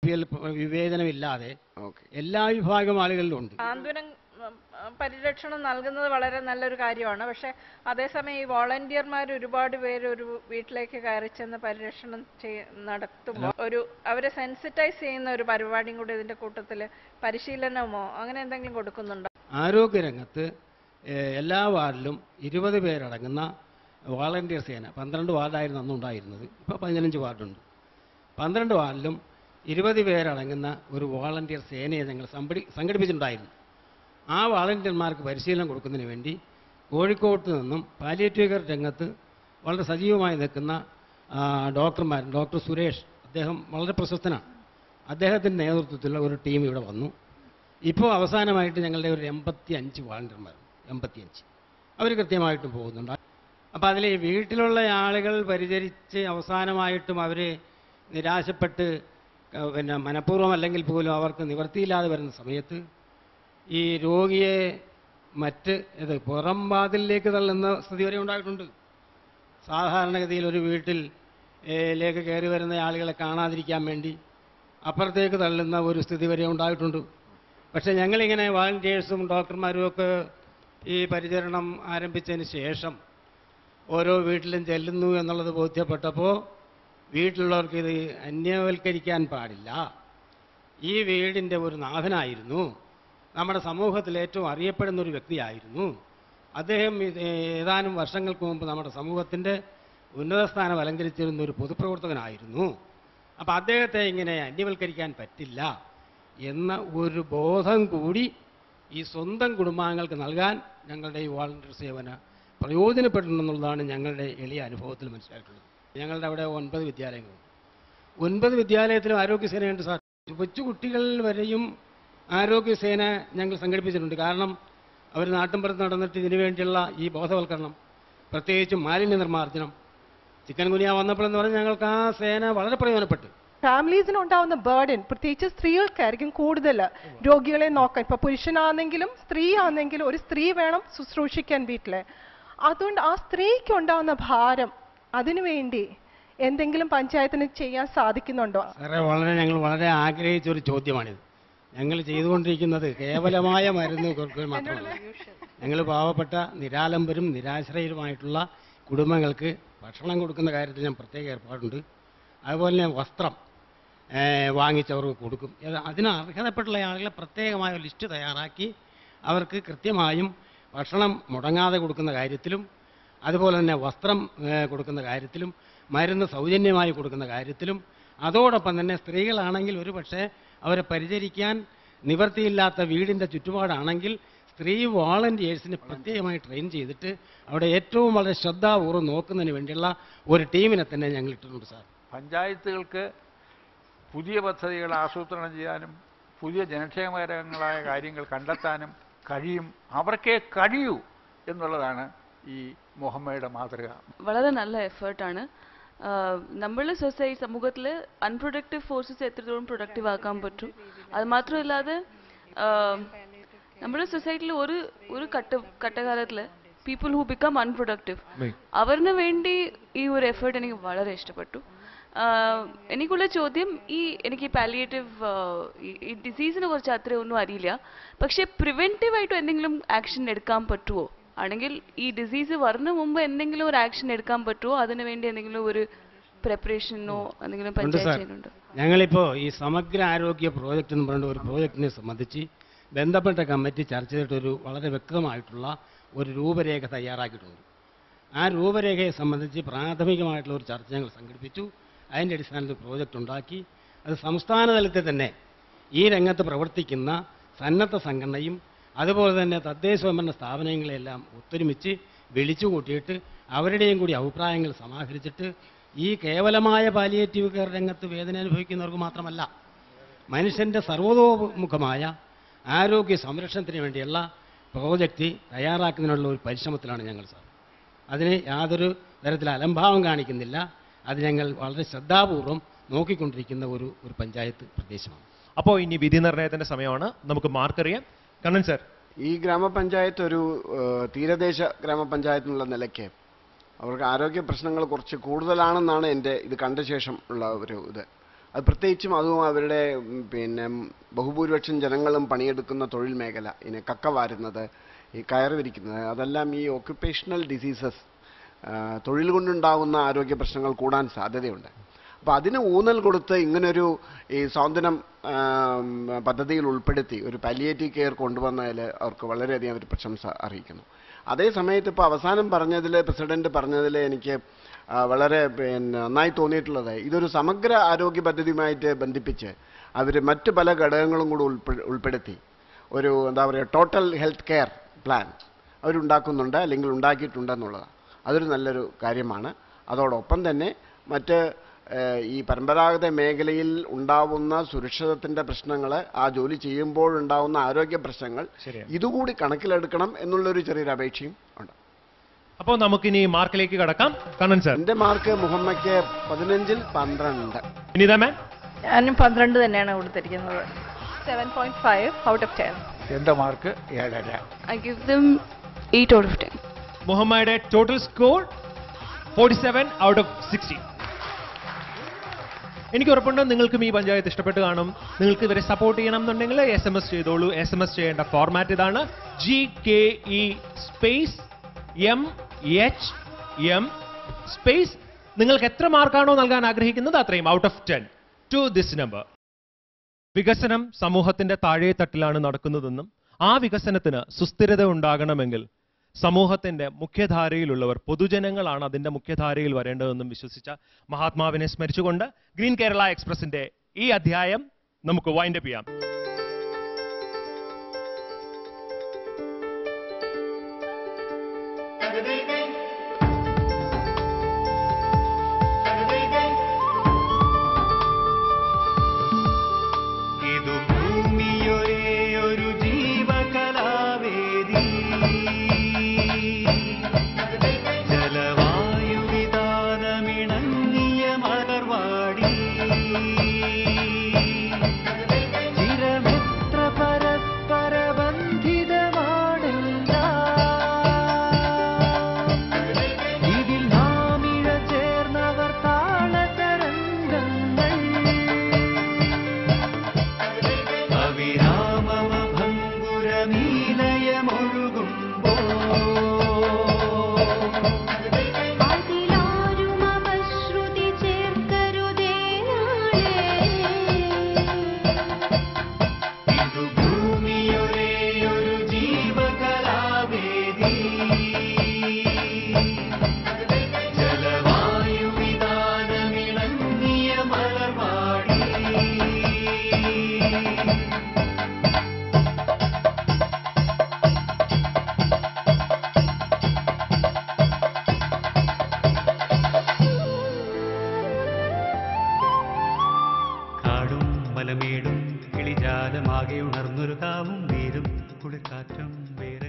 വിവേചനമില്ലാതെ എല്ലാ വിഭാഗം ആളുകളിലും ഉണ്ട്. സാന്ത്വനം പരിരക്ഷണം നൽകുന്നത് വളരെ നല്ലൊരു കാര്യമാണ്. പക്ഷെ അതേസമയം ഈ വോളണ്ടിയർമാർ ഒരുപാട് പേര് ഒരു വീട്ടിലേക്ക് കയറി ചെന്ന് പരിരക്ഷണം നടത്തുമ്പോൾ അവരെ സെൻസിറ്റൈസ് ചെയ്യുന്ന ഒരു പരിപാടിയും കൂടി ഇതിന്റെ കൂട്ടത്തിൽ പരിശീലനമോ അങ്ങനെ എന്തെങ്കിലും കൊടുക്കുന്നുണ്ടോ? ആരോഗ്യരംഗത്ത് എല്ലാ വാർഡിലും 20 പേരടങ്ങുന്ന വോളണ്ടിയർ സേന, 12 വാർഡായിരുന്നു അന്നുണ്ടായിരുന്നത്, ഇപ്പോൾ 15 വാർഡുണ്ട്. 12 വാർഡിലും 20 പേരടങ്ങുന്ന ഒരു വോളണ്ടിയർ സേനയെ ഞങ്ങൾ സംഘടിപ്പിച്ചിട്ടുണ്ടായിരുന്നു. ആ വോളണ്ടിയർമാർക്ക് പരിശീലനം കൊടുക്കുന്നതിന് വേണ്ടി കോഴിക്കോട്ട് നിന്നും പാലിയേറ്റീവ് കെയർ രംഗത്ത് വളരെ സജീവമായി നിൽക്കുന്ന ഡോക്ടർ സുരേഷ്, അദ്ദേഹം വളരെ പ്രശസ്തനാണ്, അദ്ദേഹത്തിൻ്റെ നേതൃത്വത്തിലുള്ള ഒരു ടീം ഇവിടെ വന്നു. ഇപ്പോൾ അവസാനമായിട്ട് ഞങ്ങളുടെ ഒരു 85 വോളണ്ടിയർമാർ, 85 അവർ കൃത്യമായിട്ടും പോകുന്നുണ്ട്. അപ്പോൾ അതിൽ വീട്ടിലുള്ള ആളുകൾ പരിചരിച്ച് അവസാനമായിട്ടും അവർ നിരാശപ്പെട്ട് മനഃപൂർവ്വം അല്ലെങ്കിൽ പോലും അവർക്ക് നിവൃത്തിയില്ലാതെ വരുന്ന സമയത്ത് ഈ രോഗിയെ പുറം വാതിലിലേക്ക് തള്ളുന്ന സ്ഥിതി വരെ ഉണ്ടായിട്ടുണ്ട്. സാധാരണഗതിയിൽ ഒരു വീട്ടിലേക്ക് കയറി വരുന്ന ആളുകളെ കാണാതിരിക്കാൻ വേണ്ടി അപ്പുറത്തേക്ക് തള്ളുന്ന ഒരു സ്ഥിതി വരെ ഉണ്ടായിട്ടുണ്ട്. പക്ഷേ ഞങ്ങളിങ്ങനെ വോളണ്ടിയേഴ്സും ഡോക്ടർമാരും ഒക്കെ ഈ പരിചരണം ആരംഭിച്ചതിന് ശേഷം ഓരോ വീട്ടിലും ചെല്ലുന്നു എന്നുള്ളത് ബോധ്യപ്പെട്ടപ്പോൾ വീട്ടിലുള്ളവർക്ക് ഇത് അന്യവൽക്കരിക്കാൻ പാടില്ല. ഈ വീടിൻ്റെ ഒരു നാഥനായിരുന്നു, നമ്മുടെ സമൂഹത്തിൽ ഏറ്റവും അറിയപ്പെടുന്ന ഒരു വ്യക്തിയായിരുന്നു അദ്ദേഹം. ഏതാനും വർഷങ്ങൾക്ക് മുമ്പ് നമ്മുടെ സമൂഹത്തിൻ്റെ ഉന്നത സ്ഥാനം അലങ്കരിച്ചിരുന്ന ഒരു പൊതുപ്രവർത്തകനായിരുന്നു. അപ്പം അദ്ദേഹത്തെ ഇങ്ങനെ അന്യവൽക്കരിക്കാൻ പറ്റില്ല എന്ന ഒരു ബോധം കൂടി ഈ സ്വന്തം കുടുംബാംഗങ്ങൾക്ക് നൽകാൻ ഞങ്ങളുടെ ഈ വോളണ്ടിയർ സേവന പ്രയോജനപ്പെടണമെന്നുള്ളതാണ് ഞങ്ങളുടെ എളിയ അനുഭവത്തിൽ മനസ്സിലായിട്ടുള്ളത്. ഞങ്ങളുടെ അവിടെ 9 വിദ്യാലയങ്ങളുണ്ട്. 9 വിദ്യാലയത്തിലും ആരോഗ്യസേനയുണ്ട് സാർ. കൊച്ചു കുട്ടികൾ വരെയും ആരോഗ്യസേന ഞങ്ങൾ സംഘടിപ്പിച്ചിട്ടുണ്ട്. കാരണം അവർ നാട്ടിൻപുറത്ത് നടന്നിട്ട് ഇതിനു വേണ്ടിയുള്ള ഈ ബോധവൽക്കരണം, പ്രത്യേകിച്ചും മാലിന്യ നിർമ്മാർജ്ജനം, ചിക്കൻ ഗുനിയ വന്നപ്പോഴെന്ന് പറഞ്ഞാൽ ഞങ്ങൾക്ക് ആ സേന വളരെ പ്രയോജനപ്പെട്ടു. ഫാമിലീസിനുണ്ടാവുന്ന ബേർഡൻ പ്രത്യേകിച്ച് സ്ത്രീകൾക്കായിരിക്കും കൂടുതൽ രോഗികളെ നോക്കാൻ. ഇപ്പൊ പുരുഷനാണെങ്കിലും സ്ത്രീ ആണെങ്കിലും ഒരു സ്ത്രീ വേണം ശുശ്രൂഷിക്കാൻ വീട്ടിലെ. അതുകൊണ്ട് ആ സ്ത്രീക്ക് ഉണ്ടാവുന്ന ഭാരം, അതിനുവേണ്ടി എന്തെങ്കിലും പഞ്ചായത്തിന് ചെയ്യാൻ സാധിക്കുന്നുണ്ടോ? ഞങ്ങൾ വളരെ ആഗ്രഹിച്ച ഒരു ചോദ്യമാണിത്. ഞങ്ങൾ ചെയ്തുകൊണ്ടിരിക്കുന്നത് കേവലമായ മരുന്ന് കൊടുക്കുക മാത്രമല്ല. ഞങ്ങൾ പാവപ്പെട്ട നിരാലംബരും നിരാശ്രയരുമായിട്ടുള്ള കുടുംബങ്ങൾക്ക് ഭക്ഷണം കൊടുക്കുന്ന കാര്യത്തിൽ ഞാൻ പ്രത്യേക ഏർപ്പാടുണ്ട്. അതുപോലെ തന്നെ വസ്ത്രം വാങ്ങിച്ചവർക്ക് കൊടുക്കും. അതിന് അർഹതപ്പെട്ടുള്ള ആളുകളെ പ്രത്യേകമായ ഒരു ലിസ്റ്റ് തയ്യാറാക്കി അവർക്ക് കൃത്യമായും ഭക്ഷണം മുടങ്ങാതെ കൊടുക്കുന്ന കാര്യത്തിലും, അതുപോലെ തന്നെ വസ്ത്രം കൊടുക്കുന്ന കാര്യത്തിലും, മരുന്ന് സൗജന്യമായി കൊടുക്കുന്ന കാര്യത്തിലും, അതോടൊപ്പം തന്നെ സ്ത്രീകളാണെങ്കിൽ ഒരു പക്ഷേ അവരെ പരിചരിക്കാൻ നിവൃത്തിയില്ലാത്ത വീടിൻ്റെ ചുറ്റുപാടാണെങ്കിൽ സ്ത്രീ വോളണ്ടിയേഴ്സിന് പ്രത്യേകമായി ട്രെയിൻ ചെയ്തിട്ട് അവിടെ ഏറ്റവും വളരെ ശ്രദ്ധാപൂർവ്വം നോക്കുന്നതിന് വേണ്ടിയുള്ള ഒരു ടീമിനെ തന്നെ ഞങ്ങൾ ഇട്ടിട്ടുണ്ട് സാർ. പഞ്ചായത്തുകൾക്ക് പുതിയ പദ്ധതികൾ ആസൂത്രണം ചെയ്യാനും പുതിയ ജനക്ഷേമകരങ്ങളായ കാര്യങ്ങൾ കണ്ടെത്താനും കഴിയും, അവർക്കേ കഴിയൂ എന്നുള്ളതാണ് ഈ മുഹമ്മയുടെ മാതൃക. വളരെ നല്ല എഫേർട്ടാണ്. നമ്മളുടെ സമൂഹത്തിൽ അൺപ്രൊഡക്റ്റീവ് ഫോഴ്സസ് എത്രത്തോളം പ്രൊഡക്റ്റീവ് ആക്കാൻ പറ്റും. അത് മാത്രമല്ലാതെ നമ്മുടെ സൊസൈറ്റിയിൽ ഒരു ഘട്ടകാലത്തിൽ പീപ്പിൾ ഹു ബിക്കം അൺപ്രൊഡക്റ്റീവ്, അവരിന് വേണ്ടി ഈ ഒരു എഫേർട്ട് എനിക്ക് വളരെ ഇഷ്ടപ്പെട്ടു. എനിക്കുള്ള ചോദ്യം, എനിക്ക് പാലിയേറ്റീവ് ഈ ഡിസീസിനെ കുറിച്ച് അത്രയൊന്നും അറിയില്ല, പക്ഷെ പ്രിവെന്റീവായിട്ട് എന്തെങ്കിലും ആക്ഷൻ എടുക്കാൻ പറ്റുമോ? ആണെങ്കിൽ ഈ ഡിസീസ് വരുന്ന മുമ്പ് എന്തെങ്കിലും ഒരു ആക്ഷൻ എടുക്കാൻ പറ്റുമോ? അതിനു വേണ്ടി എന്തെങ്കിലും ഒരു പ്രിപ്പറേഷനോ എന്തെങ്കിലും പഞ്ചായത്തിനുണ്ടോ? ഞങ്ങളിപ്പോൾ ഈ സമഗ്ര ആരോഗ്യ പ്രോജക്റ്റ് എന്ന് പറയുന്ന ഒരു പ്രോജക്റ്റിനെ സംബന്ധിച്ച് ബന്ധപ്പെട്ട കമ്മിറ്റി ചർച്ച ചെയ്തിട്ടൊരു വളരെ വ്യക്തമായിട്ടുള്ള ഒരു രൂപരേഖ തയ്യാറാക്കിയിട്ടുണ്ട്. ആ രൂപരേഖയെ സംബന്ധിച്ച് പ്രാഥമികമായിട്ടുള്ള ഒരു ചർച്ച ഞങ്ങൾ സംഘടിപ്പിച്ചു. അതിൻ്റെ അടിസ്ഥാനത്തിൽ പ്രോജക്റ്റ് ഉണ്ടാക്കി അത് സംസ്ഥാന തലത്തിൽ തന്നെ ഈ രംഗത്ത് പ്രവർത്തിക്കുന്ന സന്നദ്ധ സംഘടനയും അതുപോലെ തന്നെ തദ്ദേശ സ്വയംഭരണ സ്ഥാപനങ്ങളെല്ലാം ഒത്തൊരുമിച്ച് വിളിച്ചു കൂട്ടിയിട്ട് അവരുടെയും കൂടി അഭിപ്രായങ്ങൾ സമാഹരിച്ചിട്ട് ഈ കേവലമായ പാലിയേറ്റീവ് കെയർ രംഗത്ത് വേദന അനുഭവിക്കുന്നവർക്ക് മാത്രമല്ല, മനുഷ്യൻ്റെ സർവതോമുഖമായ ആരോഗ്യ സംരക്ഷണത്തിന് വേണ്ടിയുള്ള പ്രോജക്റ്റ് തയ്യാറാക്കുന്നതിനുള്ള ഒരു പരിശ്രമത്തിലാണ് ഞങ്ങൾ സാർ. അതിന് യാതൊരു തരത്തിൽ അലംഭാവം കാണിക്കുന്നില്ല. അത് ഞങ്ങൾ വളരെ ശ്രദ്ധാപൂർവം നോക്കിക്കൊണ്ടിരിക്കുന്ന ഒരു പഞ്ചായത്ത് പ്രദേശമാണ്. അപ്പോൾ ഇനി വിധി നിർണ്ണയത്തിൻ്റെ സമയമാണ്. നമുക്ക് മാർക്കറിയാം. കണ്ണൻ സാർ, ഈ ഗ്രാമപഞ്ചായത്ത് ഒരു തീരദേശ ഗ്രാമപഞ്ചായത്ത് എന്നുള്ള നിലയ്ക്ക് അവർക്ക് ആരോഗ്യ പ്രശ്നങ്ങൾ കുറച്ച് കൂടുതലാണെന്നാണ് എൻ്റെ ഇത് കണ്ട ശേഷം ഉള്ള ഒരു ഇത്. അത് പ്രത്യേകിച്ചും അതും അവരുടെ പിന്നെ ബഹുഭൂരിപക്ഷം ജനങ്ങളും പണിയെടുക്കുന്ന തൊഴിൽ മേഖല, ഇനി കക്ക വാരുന്നത്, ഈ കയറ് വിരിക്കുന്നത്, അതെല്ലാം ഈ ഓക്യുപ്പേഷണൽ ഡിസീസസ്, തൊഴിൽ കൊണ്ടുണ്ടാകുന്ന ആരോഗ്യ പ്രശ്നങ്ങൾ കൂടാൻ സാധ്യതയുണ്ട്. അപ്പോൾ അതിന് ഊന്നൽ കൊടുത്ത് ഇങ്ങനൊരു ഈ സ്വാതന്ത്ര്യം പദ്ധതിയിൽ ഉൾപ്പെടുത്തി ഒരു പാലിയേറ്റീവ് കെയർ കൊണ്ടുവന്നതിൽ അവർക്ക് വളരെയധികം ഒരു പ്രശംസ അറിയിക്കുന്നു. അതേ സമയത്ത് ഇപ്പോൾ അവസാനം പറഞ്ഞതിൽ, പ്രസിഡന്റ് പറഞ്ഞതിൽ എനിക്ക് വളരെ നന്നായി തോന്നിയിട്ടുള്ളത്, ഇതൊരു സമഗ്ര ആരോഗ്യ പദ്ധതിയുമായിട്ട് ബന്ധിപ്പിച്ച് അവർ മറ്റ് പല ഘടകങ്ങളും കൂടി ഉൾപ്പെടുത്തി ഒരു എന്താ പറയുക ടോട്ടൽ ഹെൽത്ത് കെയർ പ്ലാൻ അവരുണ്ടാക്കുന്നുണ്ട്, അല്ലെങ്കിൽ ഉണ്ടാക്കിയിട്ടുണ്ടെന്നുള്ളതാണ്. അതൊരു നല്ലൊരു കാര്യമാണ്. അതോടൊപ്പം തന്നെ മറ്റ് ഈ പരമ്പരാഗത മേഖലയിൽ ഉണ്ടാവുന്ന സുരക്ഷിതത്തിൻ്റെ പ്രശ്നങ്ങൾ, ആ ജോലി ചെയ്യുമ്പോഴുണ്ടാവുന്ന ആരോഗ്യ പ്രശ്നങ്ങൾ ഇതുകൂടി കണക്കിലെടുക്കണം എന്നുള്ളൊരു ചെറിയൊരു അപേക്ഷയും ഉണ്ട്. അപ്പോൾ നമുക്കിനി മാർക്കിലേക്ക് കടക്കാം. കണ്ണൻ സാർ. എൻ്റെ മാർക്ക് മുഹമ്മയ്ക്ക് 15-ൽ 12. വിനീത മാം? ഞാനും 12 തന്നെയാണ് കൊടുത്തിരിക്കുന്നത്. 7.5 out of 10. എൻ്റെ mark 7.5. I give them 8 out of 10. മുഹമ്മയുടെ ടോട്ടൽ സ്കോർ 47 out of 60. എനിക്ക് ഉറപ്പുണ്ട് നിങ്ങൾക്കും ഈ പഞ്ചായത്ത് ഇഷ്ടപ്പെട്ട് കാണും. നിങ്ങൾക്ക് ഇവരെ സപ്പോർട്ട് ചെയ്യണം എന്നുണ്ടെങ്കിൽ SMS ചെയ്തോളൂ. SMS ചെയ്യേണ്ട ഫോർമാറ്റ് ഇതാണ്: GKE സ്പേസ് MHM സ്പേസ് നിങ്ങൾക്ക് എത്ര മാർക്കാണോ നൽകാൻ ആഗ്രഹിക്കുന്നത് അത്രയും out of 10 to this number. വികസനം സമൂഹത്തിന്റെ താഴെ തട്ടിലാണ് നടക്കുന്നതെന്നും ആ വികസനത്തിന് സുസ്ഥിരത ഉണ്ടാകണമെങ്കിൽ സമൂഹത്തിന്റെ മുഖ്യധാരയിലുള്ളവർ, പൊതുജനങ്ങളാണ് അതിന്റെ മുഖ്യധാരയിൽ വരേണ്ടതെന്നും വിശ്വസിച്ച മഹാത്മാവിനെ സ്മരിച്ചുകൊണ്ട് ഗ്രീൻ കേരള എക്സ്പ്രസിന്റെ ഈ അധ്യായം നമുക്ക് വൈൻഡപ്പ് ചെയ്യാം. മലമേടും കിളിജാലമാകെ ഉണർന്നൊരു കാവും നീരും കുളിർക്കാറ്റും വേറെ